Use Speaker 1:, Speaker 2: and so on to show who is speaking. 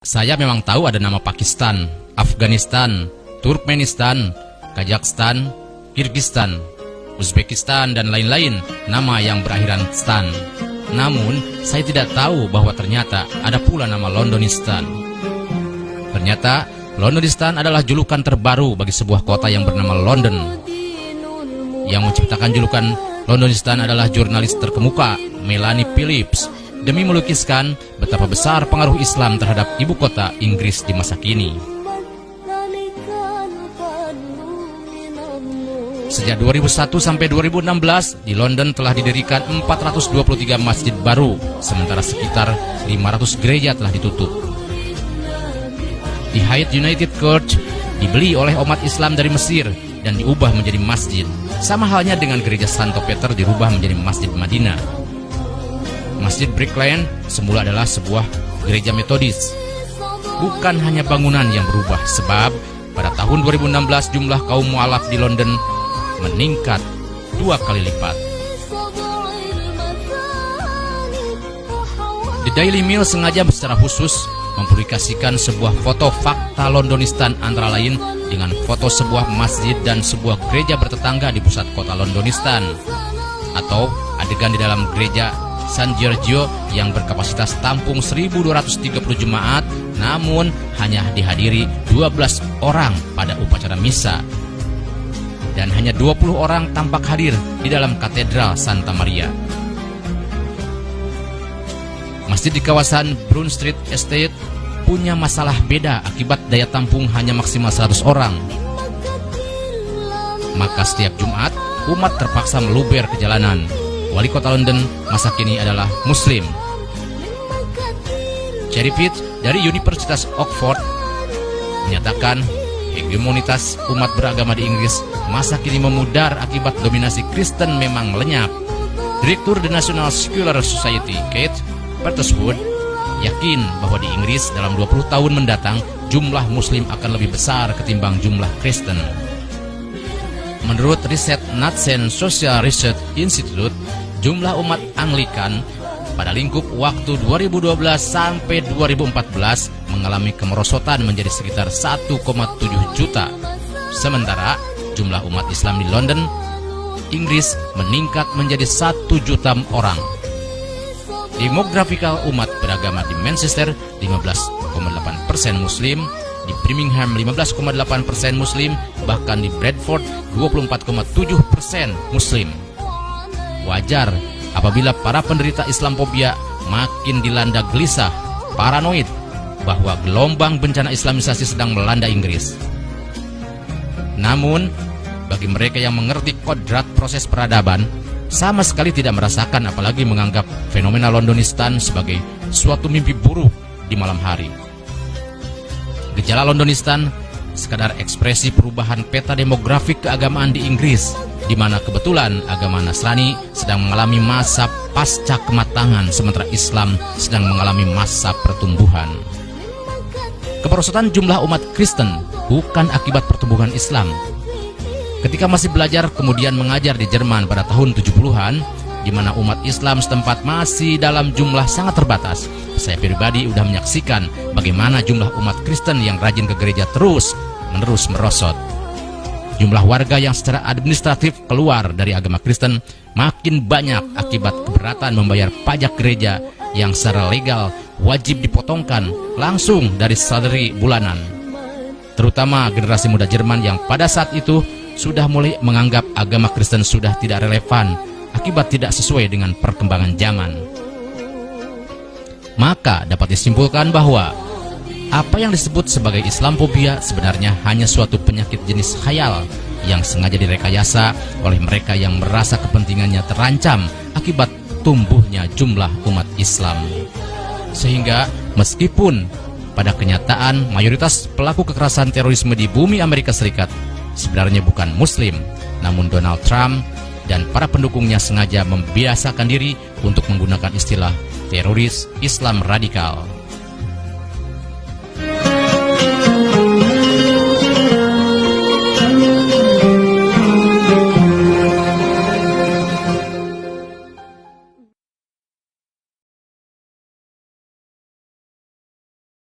Speaker 1: Saya memang tahu ada nama Pakistan, Afghanistan, Turkmenistan, Kazakhstan, Kyrgyzstan, Uzbekistan, dan lain-lain nama yang berakhiran stan. Namun, saya tidak tahu bahwa ternyata ada pula nama Londonistan. Ternyata, Londonistan adalah julukan terbaru bagi sebuah kota yang bernama London. Yang menciptakan julukan Londonistan adalah jurnalis terkemuka Melanie Phillips, demi melukiskan betapa besar pengaruh Islam terhadap ibu kota Inggris di masa kini. Sejak 2001 sampai 2016, di London telah didirikan 423 masjid baru, sementara sekitar 500 gereja telah ditutup. Di Hyde United Church dibeli oleh umat Islam dari Mesir dan diubah menjadi masjid. Sama halnya dengan gereja Santo Peter dirubah menjadi Masjid Madinah. Masjid Brick Lane semula adalah sebuah gereja Metodis. Bukan hanya bangunan yang berubah, sebab pada tahun 2016 jumlah kaum mualaf di London meningkat 2 kali lipat. The Daily Mail sengaja secara khusus mempublikasikan sebuah foto fakta Londonistan, antara lain dengan foto sebuah masjid dan sebuah gereja bertetangga di pusat kota Londonistan, atau adegan di dalam gereja San Giorgio yang berkapasitas tampung 1.230 jemaat, namun hanya dihadiri 12 orang pada upacara misa, dan hanya 20 orang tampak hadir di dalam katedral Santa Maria. Masjid di kawasan Brown Street Estate punya masalah beda akibat daya tampung hanya maksimal 100 orang. Maka setiap Jumat, umat terpaksa meluber ke jalanan. Wali kota London masa kini adalah Muslim. Cherry Pitt dari Universitas Oxford menyatakan hegemonitas umat beragama di Inggris masa kini memudar akibat dominasi Kristen memang lenyap. Direktur The National Secular Society, Kate Peterswood, yakin bahwa di Inggris dalam 20 tahun mendatang jumlah Muslim akan lebih besar ketimbang jumlah Kristen. Menurut riset Natsen Social Research Institute, jumlah umat Anglikan pada lingkup waktu 2012 sampai 2014 mengalami kemerosotan menjadi sekitar 1,7 juta. Sementara jumlah umat Islam di London, Inggris meningkat menjadi 1 juta orang. Demografikal umat beragama di Manchester 15,8% Muslim, di Birmingham 15,8% Muslim, bahkan di Bradford 24,7% Muslim. Wajar apabila para penderita Islamophobia makin dilanda gelisah, paranoid bahwa gelombang bencana Islamisasi sedang melanda Inggris. Namun, bagi mereka yang mengerti kodrat proses peradaban, sama sekali tidak merasakan apalagi menganggap fenomena Londonistan sebagai suatu mimpi buruk di malam hari. Gejala Londonistan sekadar ekspresi perubahan peta demografik keagamaan di Inggris, di mana kebetulan agama Nasrani sedang mengalami masa pasca kematangan, sementara Islam sedang mengalami masa pertumbuhan. Kemerosotan jumlah umat Kristen bukan akibat pertumbuhan Islam. Ketika masih belajar kemudian mengajar di Jerman pada tahun 70-an, di mana umat Islam setempat masih dalam jumlah sangat terbatas, saya pribadi sudah menyaksikan bagaimana jumlah umat Kristen yang rajin ke gereja terus-menerus merosot. Jumlah warga yang secara administratif keluar dari agama Kristen makin banyak akibat keberatan membayar pajak gereja yang secara legal wajib dipotongkan langsung dari salary bulanan. Terutama generasi muda Jerman yang pada saat itu sudah mulai menganggap agama Kristen sudah tidak relevan akibat tidak sesuai dengan perkembangan zaman. Maka dapat disimpulkan bahwa apa yang disebut sebagai Islamophobia sebenarnya hanya suatu penyakit jenis khayal yang sengaja direkayasa oleh mereka yang merasa kepentingannya terancam akibat tumbuhnya jumlah umat Islam. Sehingga meskipun pada kenyataan mayoritas pelaku kekerasan terorisme di bumi Amerika Serikat sebenarnya bukan Muslim, namun Donald Trump dan para pendukungnya sengaja membiasakan diri untuk menggunakan istilah teroris Islam radikal.